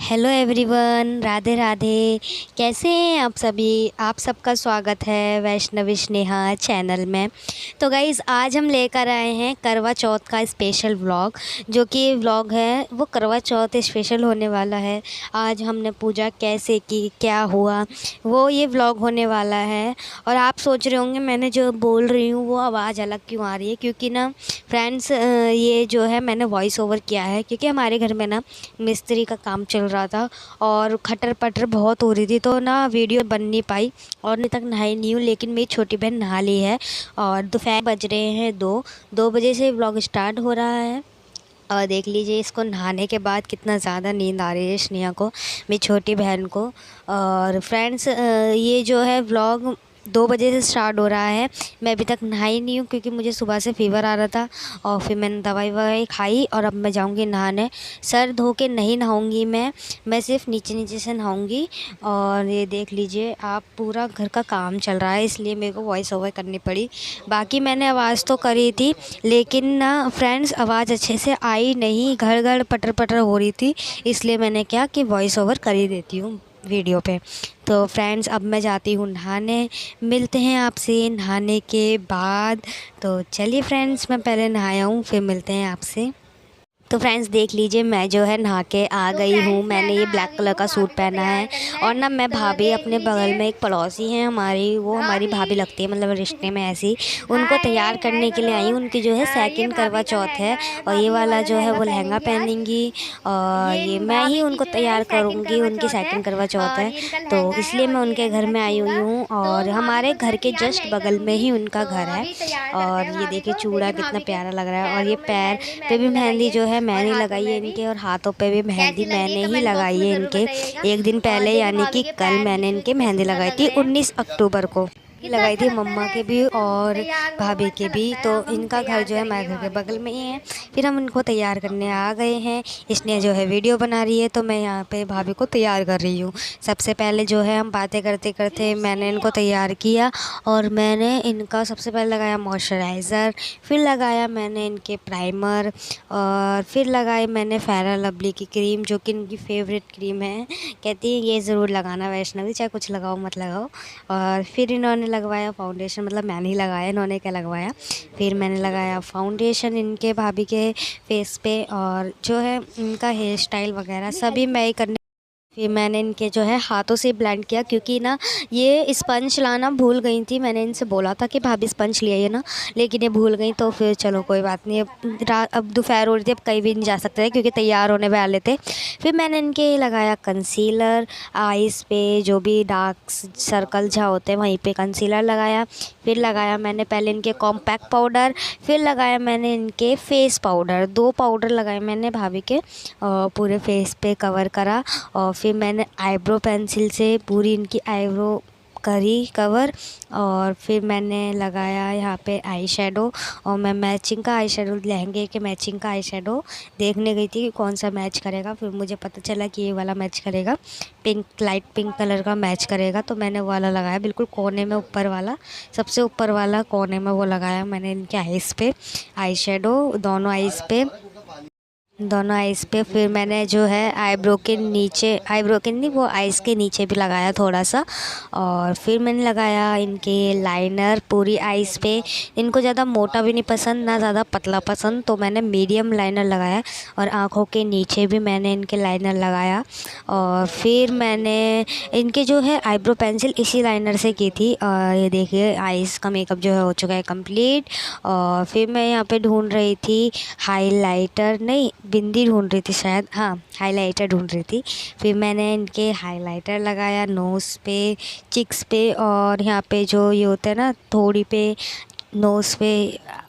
Hello everyone, Radhe Radhe. कैसे हैं आप सभी? आप सबका स्वागत है वैष्णवी स्नेहा चैनल में। तो गाइज़, आज हम लेकर आए हैं करवा चौथ का स्पेशल व्लॉग। जो कि व्लॉग है वो करवा चौथ स्पेशल होने वाला है। आज हमने पूजा कैसे की, क्या हुआ, वो ये व्लॉग होने वाला है। और आप सोच रहे होंगे मैंने जो बोल रही हूँ वो आवाज़ अलग क्यों आ रही है, क्योंकि ना फ्रेंड्स ये जो है मैंने वॉइस ओवर किया है, क्योंकि हमारे घर में ना मिस्त्री का काम चल रहा था और खटर पटर बहुत हो रही थी, तो ना वीडियो बन नहीं पाई और नहीं तक नहाई नहीं हूँ। लेकिन मेरी छोटी बहन नहा ली है और दोपहर बज रहे हैं 2 बजे से व्लॉग स्टार्ट हो रहा है। और देख लीजिए इसको नहाने के बाद कितना ज़्यादा नींद आ रही है स्नेहा को, मेरी छोटी बहन को। और फ्रेंड्स ये जो है व्लॉग 2 बजे से स्टार्ट हो रहा है। मैं अभी तक नहाई नहीं हूँ क्योंकि मुझे सुबह से फ़ीवर आ रहा था और फिर मैंने दवाई ववाई खाई और अब मैं जाऊँगी नहाने। सर धो के नहीं नहाऊँगी मैं सिर्फ नीचे नीचे से नहाऊँगी। और ये देख लीजिए आप, पूरा घर का काम चल रहा है इसलिए मेरे को वॉइस ओवर करनी पड़ी। बाकी मैंने आवाज़ तो करी थी लेकिन ना फ्रेंड्स आवाज़ अच्छे से आई नहीं, घर घर पटर पटर हो रही थी, इसलिए मैंने क्या कि वॉइस ओवर कर ही देती हूँ वीडियो पे। तो फ्रेंड्स अब मैं जाती हूँ नहाने, मिलते हैं आपसे नहाने के बाद। तो चलिए फ्रेंड्स, मैं पहले नहाया हूँ फिर मिलते हैं आपसे। तो फ्रेंड्स देख लीजिए मैं जो है नहा के आ गई हूँ। मैंने ये ब्लैक कलर का सूट पहना है और ना मैं भाभी अपने बगल में एक पड़ोसी हैं हमारी, वो हमारी भाभी लगती है, मतलब रिश्ते में ऐसी, उनको तैयार करने के लिए आई हूँ। उनकी जो है सेकंड करवा चौथ है और ये वाला जो है वो लहंगा पहनेंगी और ये मैं ही उनको तैयार करूँगी। उनकी सेकंड करवा चौथ है तो इसलिए मैं उनके घर में आई हुई हूँ और हमारे घर के जस्ट बगल में ही उनका घर है। और ये देखिए चूड़ा कितना प्यारा लग रहा है और ये पैर पे भी मेहंदी जो है मैंने लगाई है इनके और हाथों पे भी मेहंदी मैंने ही लगाई है इनके। एक दिन पहले यानी कि कल मैंने इनके मेहंदी लगाई थी 19 अक्टूबर को लगाई थी, मम्मा के भी और भाभी के भी। तो इनका घर जो है हमारे घर के बगल में ही है। फिर हम इनको तैयार करने आ गए हैं। इसने जो है वीडियो बना रही है तो मैं यहाँ पे भाभी को तैयार कर रही हूँ। सबसे पहले जो है हम बातें करते करते मैंने इनको तैयार किया और मैंने इनका सबसे पहले लगाया मॉइस्चराइज़र, फिर लगाया मैंने इनके प्राइमर और फिर लगाई मैंने फेयर लवली की क्रीम, जो कि इनकी फेवरेट क्रीम है। कहती है ये ज़रूर लगाना वैष्णवी, चाहे कुछ लगाओ मत लगाओ। और फिर इन्होंने लगवाया फाउंडेशन, मतलब मैंने ही लगाया, इन्होंने क्या लगवाया। फिर मैंने लगाया फाउंडेशन इनके भाभी के फेस पे और जो है इनका हेयर स्टाइल वगैरह सभी मैं ही करने। फिर मैंने इनके जो है हाथों से ब्लेंड किया, क्योंकि ना ये स्पंज लाना भूल गई थी। मैंने इनसे बोला था कि भाभी स्पंज ले आइए ना, लेकिन ये भूल गई। तो फिर चलो कोई बात नहीं, अब दोपहर हो रही थी, अब कहीं भी नहीं जा सकते थे क्योंकि तैयार होने वाले थे। फिर मैंने इनके लगाया कंसीलर, आइज़ पे जो भी डार्क सर्कल जहाँ होते हैं वहीं पे कंसीलर लगाया। फिर लगाया मैंने पहले इनके कॉम्पैक्ट पाउडर, फिर लगाया मैंने इनके फेस पाउडर। 2 पाउडर लगाए मैंने भाभी के और पूरे फेस पे कवर करा। और फिर मैंने आईब्रो पेंसिल से पूरी इनकी आईब्रो करी कवर। और फिर मैंने लगाया यहाँ पे आई शेडो और मैं मैचिंग का आई शेडो, लहंगे के मैचिंग का आई शेडो देखने गई थी कि कौन सा मैच करेगा। फिर मुझे पता चला कि ये वाला मैच करेगा, पिंक, लाइट पिंक कलर का मैच करेगा, तो मैंने वो वाला लगाया बिल्कुल कोने में, ऊपर वाला, सबसे ऊपर वाला कोने में वो लगाया मैंने इनके आइज़ पे आई शेडो, दोनों आइज़ पे, दोनों आइज़ पे। फिर मैंने जो है आईब्रो के नीचे, आईब्रो के नहीं, वो आइज़ के नीचे भी लगाया थोड़ा सा। और फिर मैंने लगाया इनके लाइनर पूरी आइज़ पे। इनको ज़्यादा मोटा भी नहीं पसंद ना ज़्यादा पतला पसंद, तो मैंने मीडियम लाइनर लगाया और आँखों के नीचे भी मैंने इनके लाइनर लगाया। और फिर मैंने इनके जो है आईब्रो पेंसिल इसी लाइनर से की थी। और ये देखिए आइज़ का मेकअप जो है हो चुका है कंप्लीट। और फिर मैं यहाँ पे ढूंढ रही थी हाइलाइटर, नहीं बिंदी ढूंढ रही थी शायद, हाँ हाइलाइटर ढूंढ रही थी। फिर मैंने इनके हाइलाइटर लगाया नोज़ पे, चिक्स पे और यहाँ पे जो ये होता है ना थोड़ी पे नोज़ पे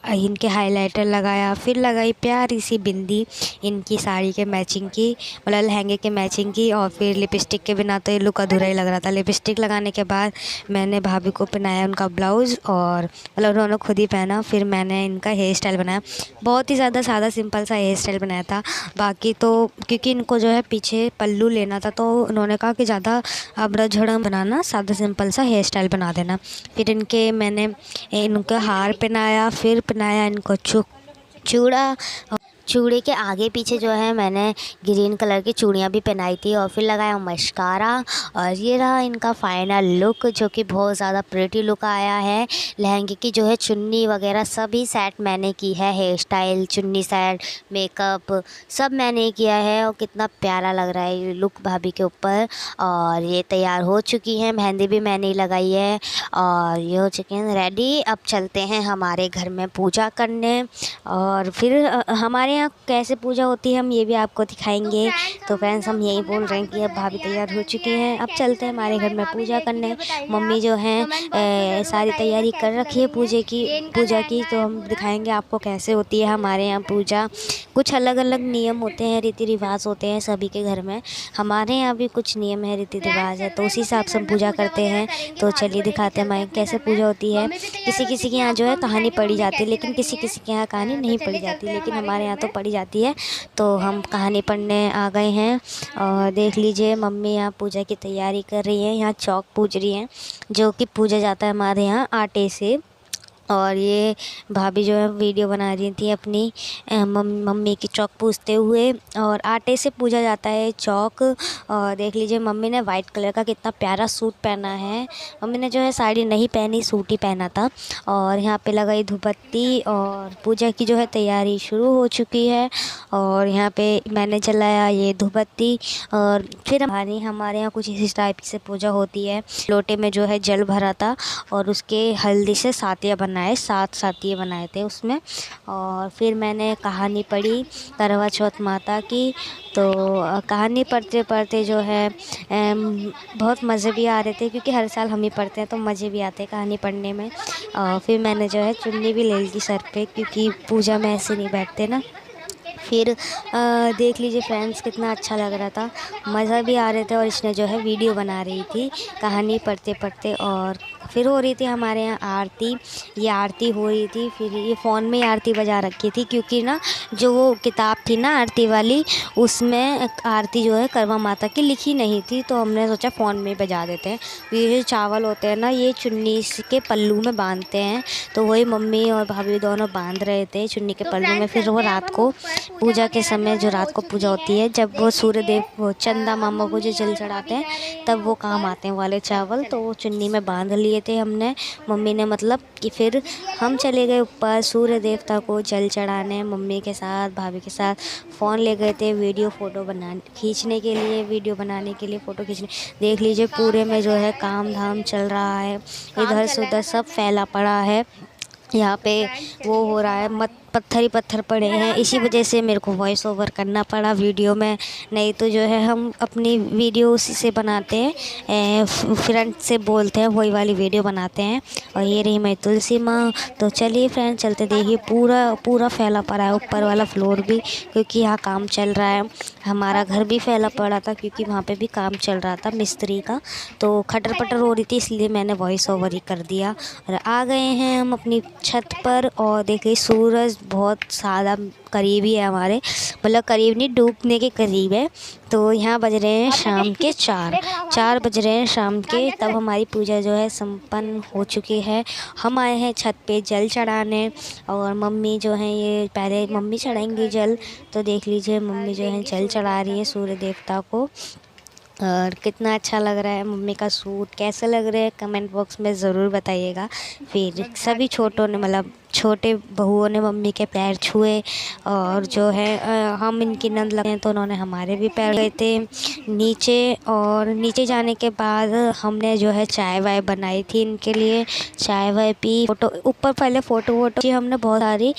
इनके हाइलाइटर लगाया। फिर लगाई प्यारी सी बिंदी इनकी साड़ी के मैचिंग की, मतलब लहंगे के मैचिंग की। और फिर लिपस्टिक के बिना तो ये लुक अधूरा ही लग रहा था। लिपस्टिक लगाने के बाद मैंने भाभी को पहनाया उनका ब्लाउज़ और मतलब उन्होंने खुद ही पहना। फिर मैंने इनका हेयर स्टाइल बनाया, बहुत ही ज़्यादा सादा सिंपल सा हेयर स्टाइल बनाया था। बाकी तो क्योंकि इनको जो है पीछे पल्लू लेना था तो उन्होंने कहा कि ज़्यादा अबड़ा झड़ा बनाना, सादा सिंपल सा हेयर स्टाइल बना देना। फिर इनके मैंने इनका हार पहनाया, फिर पहनाया इनको चूड़ा चूड़ी के आगे पीछे जो है मैंने ग्रीन कलर की चूड़ियाँ भी पहनाई थी और फिर लगाया मस्कारा। और ये रहा इनका फाइनल लुक, जो कि बहुत ज़्यादा प्रिटी लुक आया है। लहंगे की जो है चुन्नी वगैरह सभी सेट मैंने की है, हेयर स्टाइल, चुन्नी सेट, मेकअप सब मैंने किया है। और कितना प्यारा लग रहा है ये लुक भाभी के ऊपर। और ये तैयार हो चुकी है, मेहंदी भी मैंने ही लगाई है और ये हो चुके हैं रेडी। अब चलते हैं हमारे घर में पूजा करने। और फिर हमारे यहाँ कैसे पूजा होती है हम ये भी आपको दिखाएंगे। तो फ्रेंड्स हम यही बोल रहे हैं कि अब भाभी तैयार हो चुकी हैं, अब चलते हैं हमारे घर में पूजा करने। मम्मी जो हैं सारी तैयारी कर रखी है पूजा की, तो हम दिखाएंगे आपको कैसे होती है हमारे यहाँ पूजा। कुछ अलग अलग नियम होते हैं, रीति रिवाज होते हैं सभी के घर में। हमारे यहाँ भी कुछ नियम है, रीति रिवाज है, तो उसी हिसाब से हम पूजा करते हैं। तो चलिए दिखाते हैं हमारे कैसे पूजा होती है। किसी किसी के यहाँ जो है कहानी पढ़ी जाती है, लेकिन किसी किसी के यहाँ कहानी नहीं पढ़ी जाती, लेकिन हमारे यहाँ तो पढ़ी जाती है। तो हम कहानी पढ़ने आ गए हैं। और देख लीजिए मम्मी यहाँ पूजा की तैयारी कर रही है, यहाँ चौक पूज रही हैं, जो कि पूजा जाता है हमारे यहाँ आटे से। और ये भाभी जो है वीडियो बना रही थी अपनी मम्मी की चौक पूजते हुए। और आटे से पूजा जाता है चौक। और देख लीजिए मम्मी ने वाइट कलर का कितना प्यारा सूट पहना है। मम्मी ने जो है साड़ी नहीं पहनी, सूट ही पहना था। और यहाँ पे लगाई धूपबत्ती और पूजा की जो है तैयारी शुरू हो चुकी है। और यहाँ पे मैंने जलाया ये धूपबत्ती। और फिर हमारे यहाँ कुछ इस टाइप से पूजा होती है। लोटे में जो है जल भरा था और उसके हल्दी से सातिया बनाए, 7 सातिये बनाए थे उसमें। और फिर मैंने कहानी पढ़ी करवा चौथ माता की। तो कहानी पढ़ते पढ़ते जो है बहुत मज़े भी आ रहे थे, क्योंकि हर साल हम ही पढ़ते हैं तो मज़े भी आते हैं कहानी पढ़ने में। और फिर मैंने जो है चुन्नी भी ले ली थी सर पे, क्योंकि पूजा में ऐसे नहीं बैठते ना। फिर देख लीजिए फ्रेंड्स कितना अच्छा लग रहा था, मज़ा भी आ रहे थे। और इसने जो है वीडियो बना रही थी कहानी पढ़ते पढ़ते। और फिर हो रही थी हमारे यहाँ आरती, ये आरती हो रही थी। फिर ये फ़ोन में आरती बजा रखी थी, क्योंकि ना जो वो किताब थी ना आरती वाली, उसमें आरती जो है करवा माता की लिखी नहीं थी, तो हमने सोचा फ़ोन में बजा देते हैं। ये जो चावल होते हैं ना, ये चुन्नी के पल्लू में बांधते हैं, तो वही मम्मी और भाभी दोनों बांध रहे थे चुन्नी के पल्लू में। फिर वो रात को पूजा के समय, जो रात को पूजा होती है, जब वो सूर्य देव वो चंदा मामा को जो जल चढ़ाते हैं, तब वो काम आते हैं वाले चावल। तो वो चुन्नी में बांध लिए थे हमने, मम्मी ने, मतलब कि फिर हम चले गए ऊपर सूर्य देवता को जल चढ़ाने। मम्मी के साथ भाभी के साथ फ़ोन ले गए थे वीडियो खींचने के लिए, वीडियो बनाने के लिए, फ़ोटो खींचने। देख लीजिए पूरे में जो है काम धाम चल रहा है, इधर से उधर सब फैला पड़ा है। यहाँ पे वो हो रहा है, पत्थर ही पत्थर पड़े हैं। इसी वजह से मेरे को वॉइस ओवर करना पड़ा वीडियो में, नहीं तो जो है हम अपनी वीडियो उसी से बनाते हैं, फ्रंट से बोलते हैं, वही वाली वीडियो बनाते हैं। और ये रही मैं तुलसी माँ। तो चलिए फ्रेंड चलते, देखिए पूरा फैला पड़ा है, ऊपर वाला फ्लोर भी, क्योंकि यहाँ काम चल रहा है। हमारा घर भी फैला पड़ा था, क्योंकि वहाँ पे भी काम चल रहा था मिस्त्री का, तो खटर पटर हो रही थी, इसलिए मैंने वॉइस ओवर ही कर दिया। और आ गए हैं हम अपनी छत पर। और देखिए सूरज बहुत ज़्यादा करीब ही है हमारे, मतलब करीब नहीं, डूबने के करीब है। तो यहाँ बज रहे हैं शाम के 4 बज रहे हैं शाम के। तब हमारी पूजा जो है संपन्न हो चुकी है। हम आए हैं छत पे जल चढ़ाने, और मम्मी जो है ये पहले मम्मी चढ़ाएंगी जल। तो देख लीजिए मम्मी जो है जल चढ़ा रही है सूर्य देवता को। और कितना अच्छा लग रहा है मम्मी का सूट, कैसे लग रहा है कमेंट बॉक्स में ज़रूर बताइएगा। फिर सभी छोटों ने, मतलब छोटे बहुओं ने मम्मी के पैर छुए। और जो है हम इनकी नंद लगे तो उन्होंने हमारे भी पैर गए थे नीचे। और नीचे जाने के बाद हमने जो है चाय वाय बनाई थी इनके लिए, चाय वाय पी, फ़ोटो ऊपर पहले फ़ोटो वोटो की हमने बहुत सारी।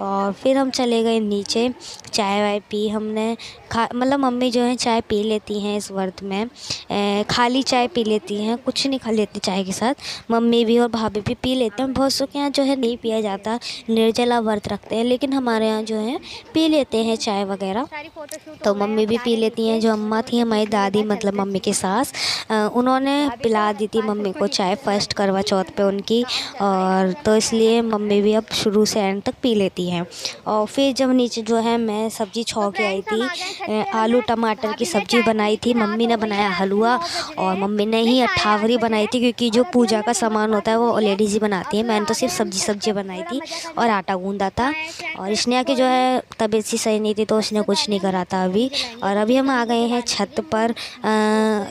और फिर हम चले गए नीचे, चाय वाय पी हमने, मतलब मम्मी जो है चाय पी लेती हैं इस व्रत में, खाली चाय पी लेती हैं, कुछ नहीं खा लेती चाय के साथ। मम्मी भी और भाभी भी पी लेते हैं, बहुत सौ के यहाँ जो है नहीं पिया जाता, निर्जला व्रत रखते हैं, लेकिन हमारे यहाँ जो है पी लेते हैं चाय वगैरह। तो मम्मी भी पी लेती हैं। जो अम्मा थी हमारी दादी, मतलब मम्मी की सास, उन्होंने पिला दी थी मम्मी को चाय फर्स्ट करवा चौथ पे उनकी। और तो इसलिए मम्मी भी अब शुरू से एंड तक पी लेती हैं। और फिर जब नीचे जो है मैं सब्ज़ी छौ के आई थी, आलू टमाटर की सब्ज़ी बनाई थी, मम्मी ने बनाया हलवा, और मम्मी ने ही अठावरी बनाई थी, क्योंकि जो पूजा का सामान होता है वो लेडीज़ ही बनाती है, मैंने तो सिर्फ सब्जी बनाई थी और आटा गूंदा था। और स्नेहा की जो है तबीयत सी सही नहीं थी तो उसने कुछ नहीं करा था अभी। और अभी हम आ गए हैं छत पर।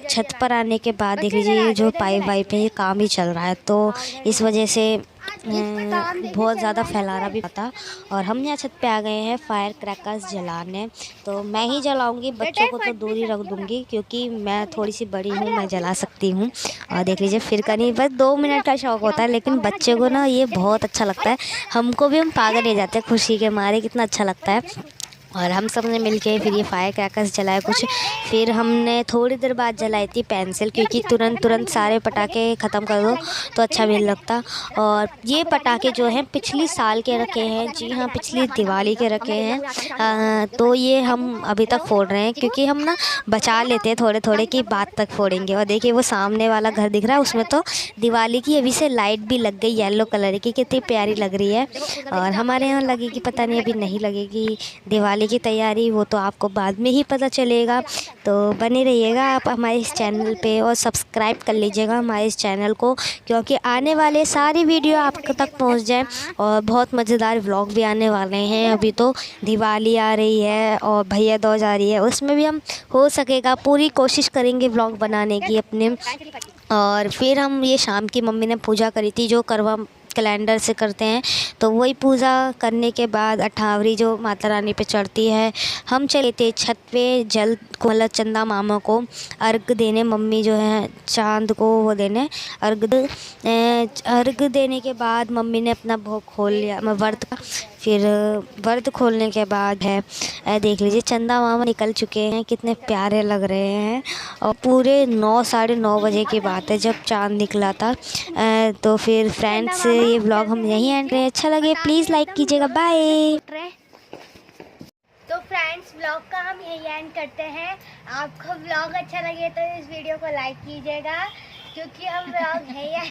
छत पर आने के बाद देख लीजिए जो पाइप वाइप है ये काम ही चल रहा है, तो इस वजह से बहुत ज़्यादा फैलाना भी पता। और हम यहाँ छत पे आ गए हैं फायर क्रैकर्स जलाने। तो मैं ही जलाऊंगी, बच्चों को तो दूर ही रख दूंगी क्योंकि मैं थोड़ी सी बड़ी हूँ, मैं जला सकती हूँ। और देख लीजिए फिर का नहीं, बस 2 मिनट का शौक होता है, लेकिन बच्चे को ना ये बहुत अच्छा लगता है। हमको भी हम पागल हो जाते हैं खुशी के मारे, कितना अच्छा लगता है। और हम सब ने मिल के फिर ये फायर क्रैकर्स जलाए कुछ। फिर हमने थोड़ी देर बाद जलाई थी पेंसिल, क्योंकि तुरंत सारे पटाखे ख़त्म कर दो तो अच्छा भी नहीं लगता। और ये पटाखे जो हैं पिछली साल के रखे हैं, जी हाँ पिछली दिवाली के रखे हैं। तो ये हम अभी तक फोड़ रहे हैं क्योंकि हम ना बचा लेते हैं थोड़े थोड़े की बात तक फोड़ेंगे। और देखिए वो सामने वाला घर दिख रहा है, उसमें तो दिवाली की अभी से लाइट भी लग गई येलो कलर की, कितनी प्यारी लग रही है। और हमारे यहाँ लगेगी पता नहीं, अभी नहीं लगेगी दिवाली की तैयारी, वो तो आपको बाद में ही पता चलेगा। तो बने रहिएगा आप हमारे इस चैनल पे और सब्सक्राइब कर लीजिएगा हमारे इस चैनल को, क्योंकि आने वाले सारी वीडियो आप तक पहुंच जाए। और बहुत मज़ेदार व्लॉग भी आने वाले हैं। अभी तो दिवाली आ रही है और भैया दूज आ रही है, उसमें भी हम हो सकेगा पूरी कोशिश करेंगे व्लॉग बनाने की अपने। और फिर हम ये शाम की मम्मी ने पूजा करी थी जो करवा कैलेंडर से करते हैं, तो वही पूजा करने के बाद अठावरी जो माता रानी पे चढ़ती है, हम चले थे छत पे जल को मतलब चंदा मामा को अर्घ देने। मम्मी जो है चांद को वो देने अर्घ देने के बाद मम्मी ने अपना भोग खोल लिया व्रत का। फिर व्रत खोलने के बाद है देख लीजिए चंदा मामा निकल चुके हैं, कितने प्यारे लग रहे हैं। और पूरे 9 साढ़े 9 बजे की बात है जब चांद निकला था। तो फिर फ्रेंड्स ये व्लॉग हम यहीं एंड करें। अच्छा लगे प्लीज़ लाइक कीजिएगा, बाय। तो फ्रेंड्स व्लॉग का हम यही एंड करते हैं। आपको व्लॉग अच्छा लगे तो इस वीडियो को लाइक कीजिएगा, क्योंकि हम व्लॉग है